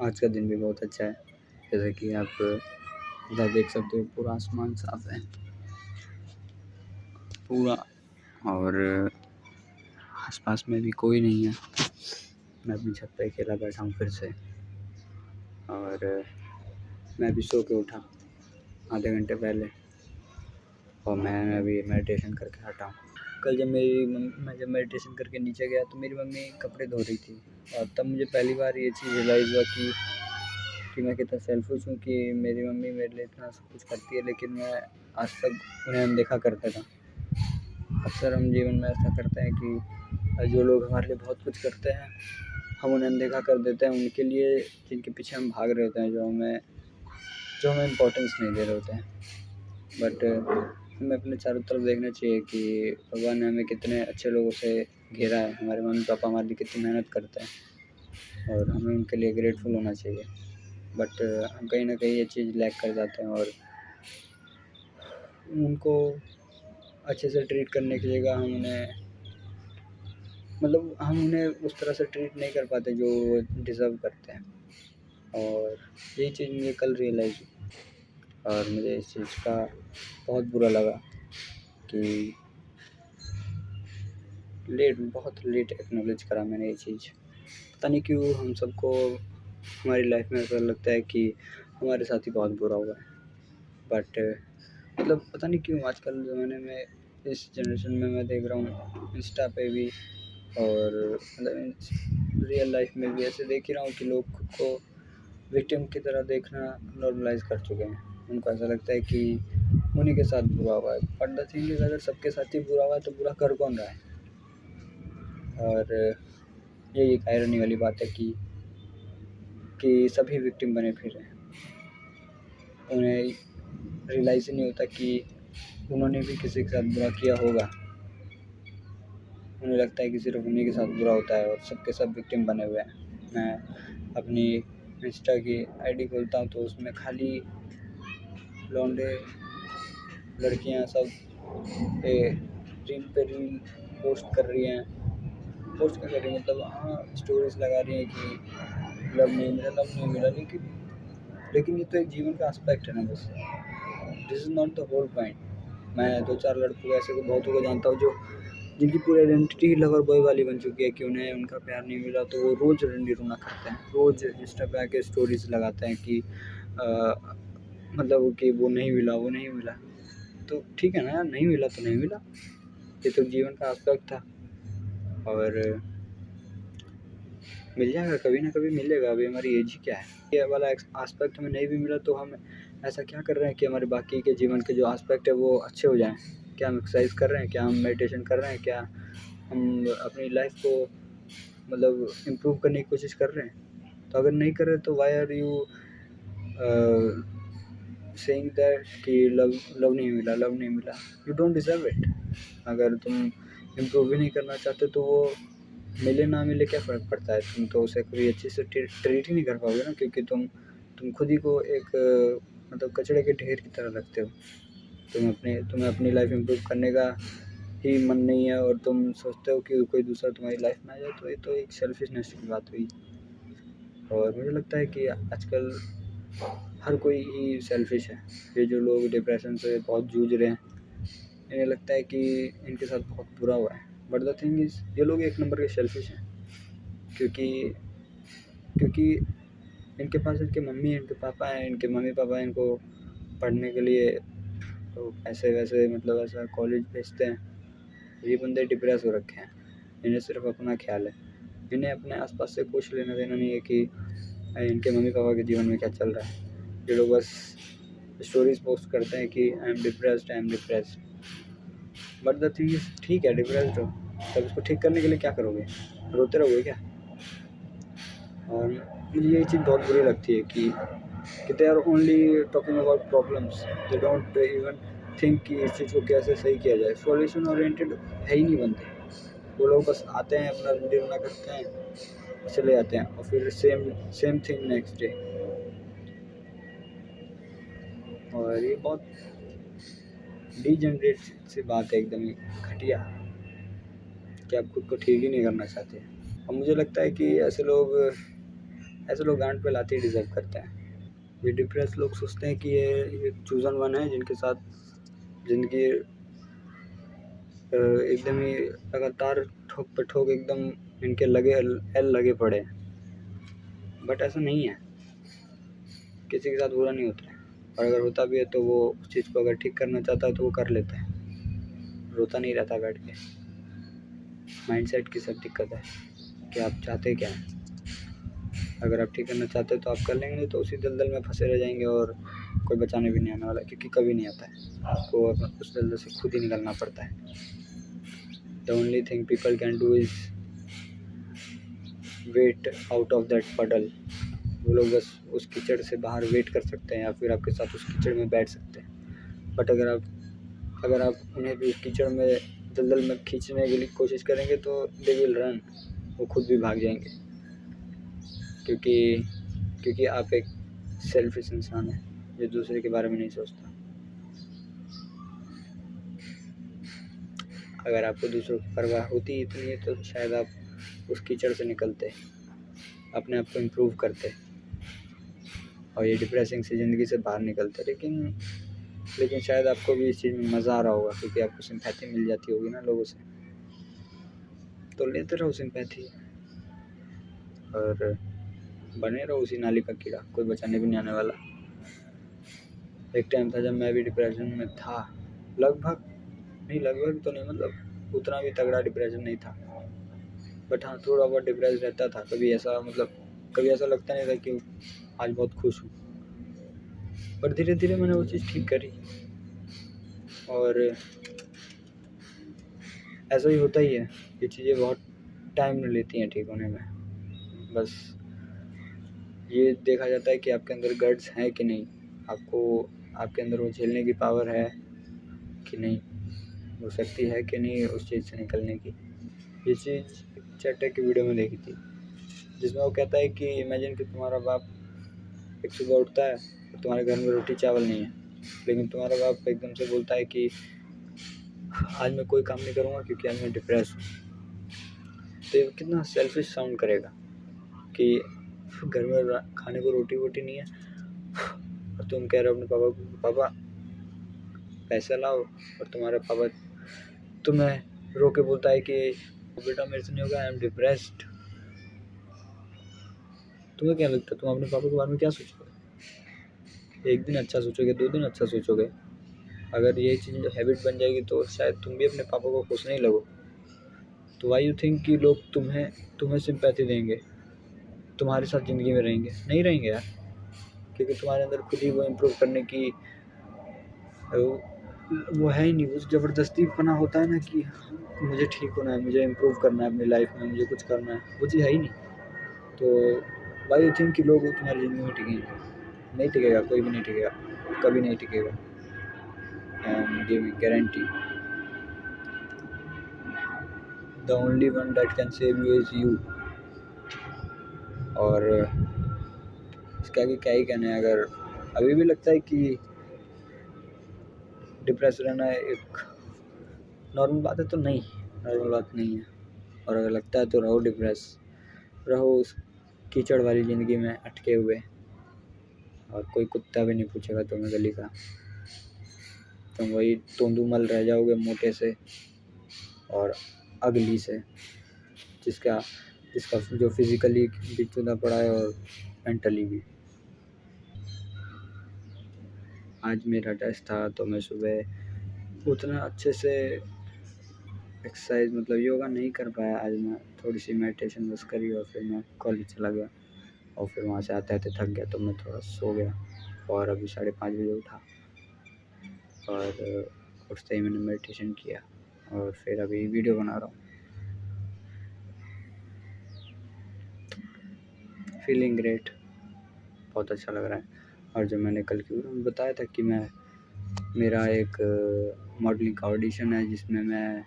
आज का दिन भी बहुत अच्छा है। जैसे कि आप इधर देख सकते हो, पूरा आसमान साफ है पूरा, और आसपास में भी कोई नहीं है। मैं अपनी छत पे अकेला बैठा हूँ फिर से, और मैं अभी सो के उठा आधे घंटे पहले, और मैं अभी मेडिटेशन करके हटा हूँ। कल जब मैं जब मेडिटेशन करके नीचे गया तो मेरी मम्मी कपड़े धो रही थी, और तब मुझे पहली बार ये चीज़ रियलाइज़ हुआ कि मैं कितना सेल्फिश हूँ कि मेरी मम्मी मेरे लिए इतना सब कुछ करती है, लेकिन मैं आज तक उन्हें अनदेखा करता था। अक्सर हम जीवन में ऐसा करते हैं कि जो लोग हमारे लिए बहुत कुछ करते हैं हम उन्हें अनदेखा कर देते हैं, उनके लिए जिनके पीछे हम भाग रहे होते हैं, जो हमें इम्पोर्टेंस नहीं दे रहे होते हैं। बट हमें अपने चारों तरफ देखना चाहिए कि भगवान ने हमें कितने अच्छे लोगों से घेरा है। हमारे मम्मी पापा हमारे लिए कितनी मेहनत करते हैं और हमें उनके लिए ग्रेटफुल होना चाहिए। बट हम कहीं ना कहीं ये चीज़ लैक कर जाते हैं, और उनको अच्छे से ट्रीट करने की जगह हम उन्हें उस तरह से ट्रीट नहीं कर पाते जो वो डिज़र्व करते हैं। और यही चीज़ मुझे कल रियलाइज़ हुई, और मुझे इस चीज़ का बहुत बुरा लगा कि बहुत लेट एक्नॉलेज करा मैंने ये चीज़। पता नहीं क्यों हम सबको हमारी लाइफ में ऐसा लगता है कि हमारे साथ ही बहुत बुरा हुआ है। बट पता नहीं क्यों आजकल ज़माने में, इस जनरेशन में मैं देख रहा हूँ इंस्टा पे भी, और रियल लाइफ में भी ऐसे देख ही रहा हूँ कि लोग खुद को विक्टिम की तरह देखना नॉर्मलाइज़ कर चुके हैं। उनको ऐसा लगता है कि उन्हीं के साथ बुरा हुआ है। बट द थिंग इज़, अगर सबके साथ ही बुरा हुआ है तो बुरा कर कौन रहा है? और यही एक आयरनी वाली बात है कि सभी विक्टिम बने फिर रहे हैं। उन्हें रियलाइज़ ही नहीं होता कि उन्होंने भी किसी के साथ बुरा किया होगा। उन्हें लगता है कि सिर्फ उन्हीं के साथ बुरा होता है और सबके सब विक्टिम बने हुए हैं। मैं अपनी इंस्टा की आईडी खोलता हूँ तो उसमें खाली लौंडे लड़कियाँ सब रील पे रील पोस्ट कर रही हैं। पोस्ट क्या कर रही हैं, स्टोरीज लगा रही हैं कि लव नहीं मिला, लेकिन ये तो एक जीवन का एस्पेक्ट है ना बस। This is not the whole point. मैं 2-4 लड़कों ऐसे को बहुतों को जानता हूँ जिनकी पूरी आइडेंटिटी लवर बॉय वाली बन चुकी है कि उन्हें उनका प्यार नहीं मिला तो वो रोज़ रंडी रोना करते हैं, रोज़ इंस्टा पे आके स्टोरीज लगाते हैं कि कि वो नहीं मिला। तो ठीक है ना यार, नहीं मिला तो नहीं मिला, ये तो जीवन का एस्पेक्ट था, और मिल जाएगा, कभी ना कभी मिलेगा। अभी हमारी एज ही क्या है? ये वाला एस्पेक्ट हमें नहीं भी मिला तो हम ऐसा क्या कर रहे हैं कि हमारे बाकी के जीवन के जो एस्पेक्ट है वो अच्छे हो जाएं? क्या हम एक्सरसाइज कर रहे हैं? क्या हम मेडिटेशन कर रहे हैं? क्या हम अपनी लाइफ को इम्प्रूव करने की कोशिश कर रहे हैं? तो अगर नहीं कर रहे तो why are you saying that कि लव नहीं मिला? You don't deserve it. अगर तुम इम्प्रूव ही नहीं करना चाहते तो वो मिले ना मिले क्या फ़र्क पड़ता है? तुम तो उसे कभी अच्छे से ट्रीट ही नहीं कर पाओगे ना, क्योंकि तुम खुद ही को एक कचड़े के ढेर की तरह रखते हो। तुम्हें अपनी लाइफ इम्प्रूव करने का ही मन नहीं है, और तुम सोचते हो कि कोई दूसरा तुम्हारी लाइफ में आ जाए, तो ये तो एक सेल्फिशनेस की बात हुई। और मुझे लगता है कि आजकल हर कोई ही सेल्फिश है। ये जो लोग डिप्रेशन से बहुत जूझ रहे हैं, इन्हें लगता है कि इनके साथ बहुत बुरा हुआ है। बट द थिंग इज़, ये लोग एक नंबर के सेल्फिश हैं, क्योंकि इनके पास इनके मम्मी पापा इनको पढ़ने के लिए तो पैसे वैसे ऐसा कॉलेज भेजते हैं। ये बंदे डिप्रेस हो रखे हैं, इन्हें सिर्फ अपना ख्याल है, इन्हें अपने आसपास से कुछ लेना देना नहीं है कि इनके मम्मी पापा के जीवन में क्या चल रहा है। ये लोग बस स्टोरीज पोस्ट करते हैं कि I am depressed. But the thing is, ठीक है डिप्रेस्ड हो, तब इसको ठीक करने के लिए क्या करोगे? रोते रहोगे क्या? और मुझे ये चीज़ बहुत बुरी लगती है कि they are only talking about problems, they don't even think कि इस चीज़ को कैसे सही किया जाए। सॉल्यूशन ओरिएंटेड है ही नहीं बनते। वो लोग बस आते हैं, अपना रोना करते हैं, चले जाते हैं, और फिर सेम थिंग नेक्स्ट डे। और ये बहुत डीजेनरेट सी बात है, एकदम ही घटिया, कि आप खुद को ठीक ही नहीं करना चाहते। और मुझे लगता है कि ऐसे लोग ऐसे लोग गांड पे लाते ही डिज़र्व करते हैं। ये डिप्रेस लोग सोचते हैं कि ये चूज़न वन है जिनके साथ ज़िंदगी एकदम ही लगातार ठोक पे ठोक एकदम इनके लगे एल लगे पड़े हैं। बट ऐसा नहीं है, किसी के साथ बुरा नहीं होता है, और अगर होता भी है तो वो उस चीज़ को अगर ठीक करना चाहता है तो वो कर लेता है, रोता नहीं रहता बैठ के। माइंडसेट की सब दिक्कत है कि आप चाहते क्या हैं। अगर आप ठीक करना चाहते हैं तो आप कर लेंगे, नहीं तो उसी दलदल में फंसे रह जाएंगे और कोई बचाने भी नहीं आने वाला, क्योंकि कभी नहीं आता है। आपको उस दलदल से खुद ही निकलना पड़ता है। The only thing people can do is wait out of that puddle. वो लोग बस उस कीचड़ से बाहर वेट कर सकते हैं या फिर आपके साथ उस कीचड़ में बैठ सकते हैं। बट अगर आप उन्हें भी उस कीचड़ में दलदल में खींचने के लिए कोशिश करेंगे तो दे विल रन, वो खुद भी भाग जाएंगे, क्योंकि आप एक सेल्फिश इंसान है जो दूसरे के बारे में नहीं सोचता। अगर आपको दूसरों की परवाह होती इतनी है तो शायद आप उस कीचड़ से निकलते, अपने आप को इम्प्रूव करते और ये डिप्रेसिंग सी ज़िंदगी से बाहर निकलते। लेकिन शायद आपको भी इस चीज़ में मज़ा आ रहा होगा, क्योंकि आपको सिंपैथी मिल जाती होगी ना लोगों से, तो लेते रहो सिंपैथी और बने रहो उसी नाली का कीड़ा, कोई बचाने भी नहीं आने वाला। एक टाइम था जब मैं भी डिप्रेशन में था, लगभग तो नहीं, मतलब उतना भी तगड़ा डिप्रेशन नहीं था, बट हाँ थोड़ा बहुत डिप्रेस रहता था। कभी ऐसा लगता नहीं था कि आज बहुत खुश हूँ, पर धीरे धीरे मैंने वो चीज़ ठीक करी, और ऐसा ही होता ही है, ये चीज़ें बहुत टाइम लेती हैं ठीक होने में। बस ये देखा जाता है कि आपके अंदर गट्स हैं कि नहीं, आपके अंदर वो झेलने की पावर है कि नहीं, वो शक्ति है कि नहीं उस चीज़ से निकलने की। ये चीज़ चैट की वीडियो में देखी थी, जिसमें वो कहता है कि इमेजिन कि तुम्हारा बाप एक सुबह उठता है और तुम्हारे घर में रोटी चावल नहीं है, लेकिन तुम्हारा बाप एकदम से बोलता है कि आज मैं कोई काम नहीं करूँगा क्योंकि आज मैं डिप्रेस हूँ। तो ये कितना सेल्फिश साउंड करेगा कि घर में खाने को रोटी वोटी नहीं है और तुम कह रहे हो अपने पापा को पापा पैसा लाओ, और तुम्हारे पापा तुम्हें रो के बोलता है कि बेटा मेरे से नहीं होगा, आई एम डिप्रेस्ड। तुम्हें क्या लगता है तुम अपने पापा के बारे में क्या सोचोगे? एक दिन अच्छा सोचोगे, 2 दिन अच्छा सोचोगे। अगर ये चीज़ हैबिट बन जाएगी तो शायद तुम भी अपने पापा को खुश नहीं लगो। तो वाई यू थिंक कि लोग तुम्हें सिंपैथी देंगे, तुम्हारे साथ ज़िंदगी में रहेंगे? नहीं रहेंगे यार, क्योंकि तुम्हारे अंदर खुद ही वो इम्प्रूव करने की वो है ही नहीं। उस ज़बरदस्ती पना होता है ना कि मुझे ठीक होना है, मुझे इम्प्रूव करना है अपनी लाइफ में, मुझे कुछ करना है, वो चीज़ है ही नहीं। तो वाई यू थिंक कि लोग तुम्हारी ज़िंदगी में टिकेंगे? नहीं टिकेगा, कोई भी नहीं टिकेगा, कभी नहीं टिकेगा। I am giving guarantee. The only one that can save you is you. और इसका आगे क्या ही कहना है। अगर अभी भी लगता है कि डिप्रेस रहना एक नॉर्मल बात है तो नहीं, नॉर्मल बात नहीं है। और अगर लगता है तो रहो डिप्रेस, रहो उस कीचड़ वाली ज़िंदगी में अटके हुए, और कोई कुत्ता भी नहीं पूछेगा तुम्हें गली का। तुम वही तोंदूमल रह जाओगे, मोटे से और अगली से, जिसका जो फिज़िकली भी चुना पड़ा है और मेंटली भी। आज मेरा टेस्ट था तो मैं सुबह उतना अच्छे से एक्सरसाइज मतलब योगा नहीं कर पाया। आज मैं थोड़ी सी मेडिटेशन बस करी और फिर मैं कॉलेज चला गया, और फिर वहाँ से आते आते थक गया तो मैं थोड़ा सो गया, और अभी 5:30 बजे उठा, और उठते ही मैंने मेडिटेशन किया और फिर अभी वीडियो बना रहा हूँ। फीलिंग ग्रेट, बहुत अच्छा लग रहा है। और जो मैंने कल की वीडियो में बताया था कि मेरा एक मॉडलिंग का ऑडिशन है, जिसमें मैं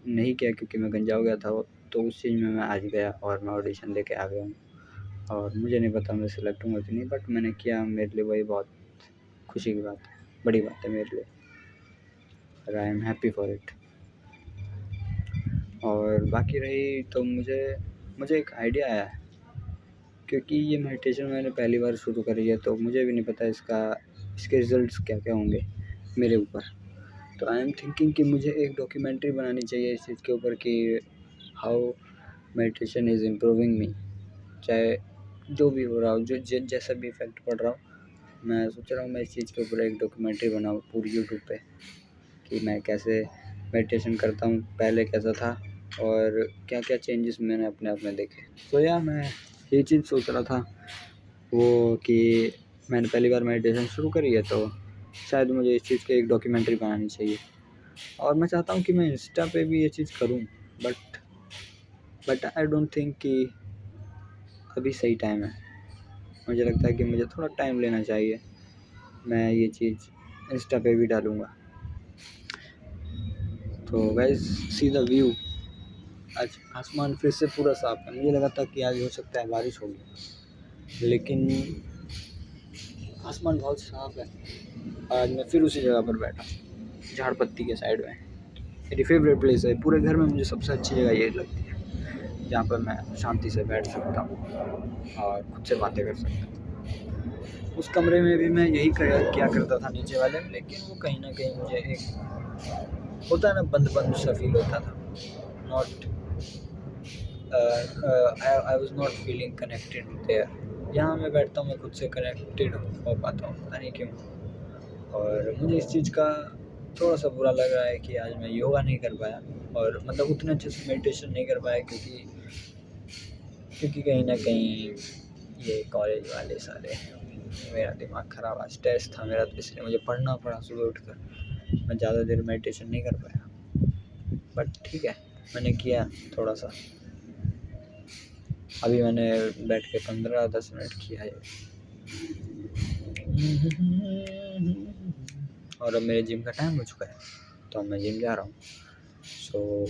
नहीं किया क्योंकि मैं गंजा हो गया था, तो उस चीज़ में मैं आज गया और मैं ऑडिशन दे के आ गया हूँ। और मुझे नहीं पता मैं सिलेक्ट हूँगा कि नहीं, बट मैंने किया, मेरे लिए वही बहुत खुशी की बात है, बड़ी बात है मेरे लिए, और I am happy for it. और बाकी रही तो मुझे एक आइडिया आया है क्योंकि ये मेडिटेशन मैंने पहली बार शुरू करी है, तो मुझे भी नहीं पता इसके रिज़ल्ट्स क्या-क्या होंगे मेरे ऊपर। तो आई एम थिंकिंग कि मुझे एक डॉक्यूमेंट्री बनानी चाहिए इस चीज़ के ऊपर कि हाउ मेडिटेशन इज़ इम्प्रूविंग मी। चाहे जो भी हो रहा हो, जैसा भी इफ़ेक्ट पड़ रहा हो, मैं सोच रहा हूँ मैं इस चीज़ के ऊपर एक डॉक्यूमेंट्री बनाऊँ पूरी यूट्यूब पे, कि मैं कैसे मेडिटेशन करता हूँ, पहले कैसा था और क्या-क्या चेंजेस मैंने अपने आप में देखे। तो मैं ये चीज़ सोच रहा था वो कि मैंने पहली बार मेडिटेशन शुरू करी है, तो शायद मुझे इस चीज़ की एक डॉक्यूमेंट्री बनानी चाहिए। और मैं चाहता हूँ कि मैं इंस्टा पे भी ये चीज़ करूँ, बट आई डोंट थिंक कि अभी सही टाइम है। मुझे लगता है कि मुझे थोड़ा टाइम लेना चाहिए। मैं ये चीज़ इंस्टा पे भी डालूँगा। तो गाइस, सी द व्यू। आज आसमान फिर से पूरा साफ है। मुझे लगा था कि आज हो सकता है बारिश होगी, लेकिन आसमान बहुत साफ है। आज मैं फिर उसी जगह पर बैठा, झाड़पत्ती के साइड में। मेरी फेवरेट प्लेस है। पूरे घर में मुझे सबसे अच्छी जगह ये लगती है, जहाँ पर मैं शांति से बैठ सकता हूँ और खुद से बातें कर सकता हूँ। उस कमरे में भी मैं यही किया करता था नीचे वाले में, लेकिन वो कहीं ना कहीं मुझे एक होता है ना, बंद सा फील होता था। Not I was not feeling connected there. यहाँ मैं बैठता हूँ, मैं खुद से कनेक्टेड हो पाता हूँ, पता नहीं क्यों। और मुझे इस चीज़ का थोड़ा सा बुरा लग रहा है कि आज मैं योगा नहीं कर पाया, और मतलब उतने अच्छे से मेडिटेशन नहीं कर पाया, क्योंकि कहीं ना कहीं ये कॉलेज वाले सारे, मेरा दिमाग ख़राब। आज टेस्ट था मेरा, तो इसलिए मुझे पढ़ना पड़ा सुबह उठकर। मैं ज़्यादा देर मेडिटेशन नहीं कर पाया, बट ठीक है, मैंने किया थोड़ा सा। अभी मैंने बैठ के 15-10 मिनट किया है, और अब मेरे जिम का टाइम हो चुका है, तो अब मैं जिम जा रहा हूँ। सो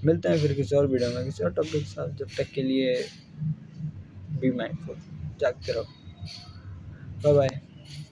मिलते हैं फिर किसी और वीडियो में, किसी और टॉपिक के साथ। जब तक के लिए बी माइंडफुल, जागते रहो। Bye bye.